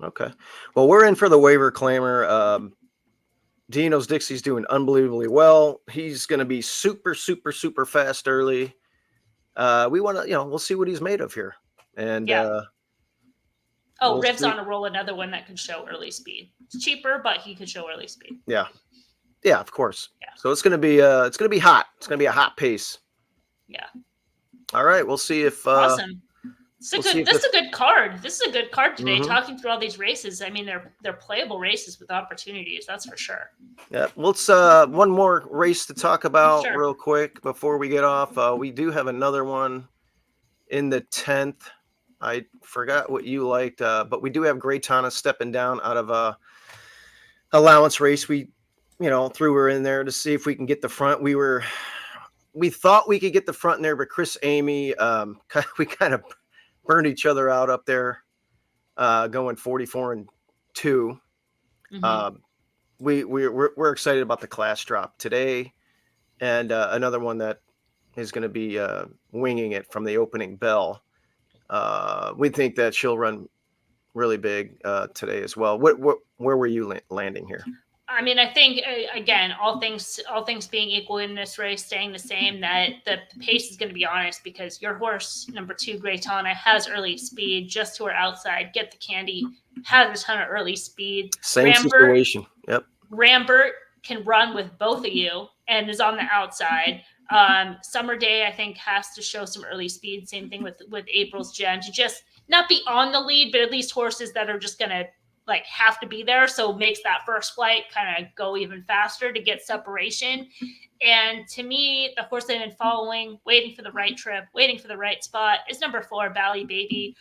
Okay, well, we're in for the waiver claimer. Dino's Dixie's doing unbelievably well. He's going to be super fast early. We want to, we'll see what he's made of here, and Riv's on a roll, another one that could show early speed. It's cheaper, but he could show early speed. Yeah, of course. Yeah. So it's gonna be hot. It's gonna be a hot pace. Yeah. All right, we'll see if. Awesome. This is a good card. This is a good card today. Talking through all these races, I mean, they're playable races with opportunities. That's for sure. Yeah. Let's one more race to talk about real quick before we get off. We do have another one in the 10th. I forgot what you liked, but we do have Graytana stepping down out of a allowance race. We, threw her in there to see if we can get the front. We thought we could get the front in there, but Chris Amy, we kind of burned each other out up there, going 44-2. We're excited about the class drop today, and another one that is going to be winging it from the opening bell. We think that she'll run really big today as well. Where were you landing here? I mean, I think again, all things being equal in this race, staying the same, that the pace is going to be honest because your horse number 2, Graytana, has early speed just to her outside. Get the Candy has a ton of early speed. Same situation. Yep. Rambert can run with both of you and is on the outside. Summer Day, I think, has to show some early speed. Same thing with April's Gem, to just not be on the lead, but at least horses that are just going to have to be there. So it makes that first flight kind of go even faster to get separation. And to me, the horse I've been following, waiting for the right trip, waiting for the right spot, is number 4, Bally Baby.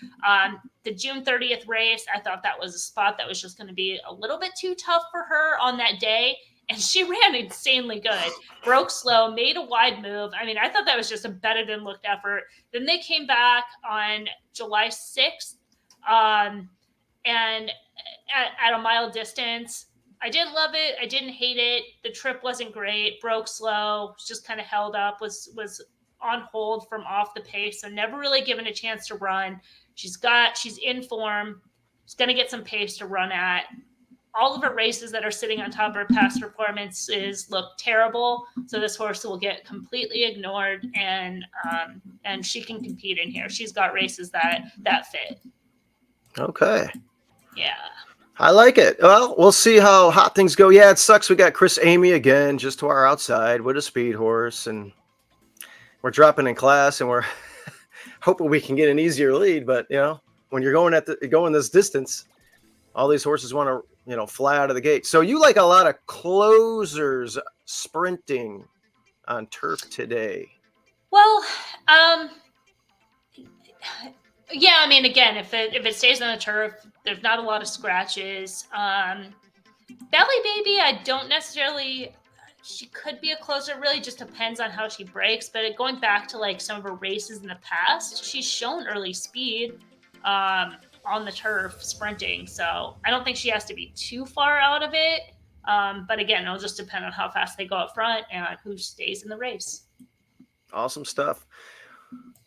The June 30th race, I thought that was a spot that was just going to be a little bit too tough for her on that day. And she ran insanely good. Broke slow, made a wide move. I mean, I thought that was just a better than looked effort. Then they came back on July 6th. And at a mile distance, I didn't love it. I didn't hate it. The trip wasn't great. Broke slow. Just kind of held up. Was on hold from off the pace. So never really given a chance to run. She's in form. She's going to get some pace to run at. All of her races that are sitting on top of her past performances look terrible. So this horse will get completely ignored, and she can compete in here. She's got races that fit. Okay. Yeah. I like it. Well, we'll see how hot things go. Yeah, it sucks. We got Chris Amy again, just to our outside with a speed horse, and we're dropping in class, and we're hoping we can get an easier lead. But when you're going this distance, all these horses want to fly out of the gate. So you like a lot of closers sprinting on turf today. Well, yeah, I mean, again, if it stays on the turf, there's not a lot of scratches. Valley Baby, I don't necessarily. She could be a closer. It really just depends on how she breaks. But going back to like some of her races in the past, she's shown early speed on the turf sprinting. So I don't think she has to be too far out of it. But again, it'll just depend on how fast they go up front and who stays in the race. Awesome stuff.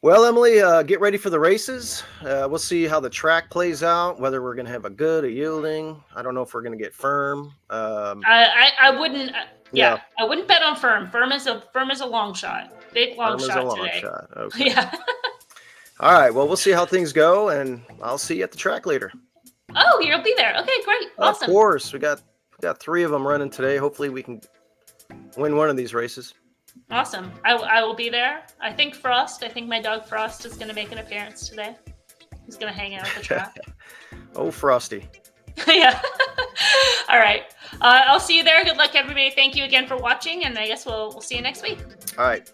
Well, Emily, get ready for the races. We'll see how the track plays out, whether we're going to have a yielding. I don't know if we're going to get firm. I wouldn't. Yeah, I wouldn't bet on firm. Firm is a long shot. Big long shot today. Shot. Okay. Yeah. All right. Well, we'll see how things go, and I'll see you at the track later. Oh, you'll be there. Okay, great. Awesome. Of course. We got 3 of them running today. Hopefully, we can win one of these races. Awesome. I will be there. I think my dog Frost is going to make an appearance today. He's going to hang out at the track. Oh, Frosty. Yeah. All right. I'll see you there. Good luck, everybody. Thank you again for watching, and I guess we'll see you next week. All right.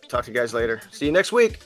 Talk to you guys later. See you next week.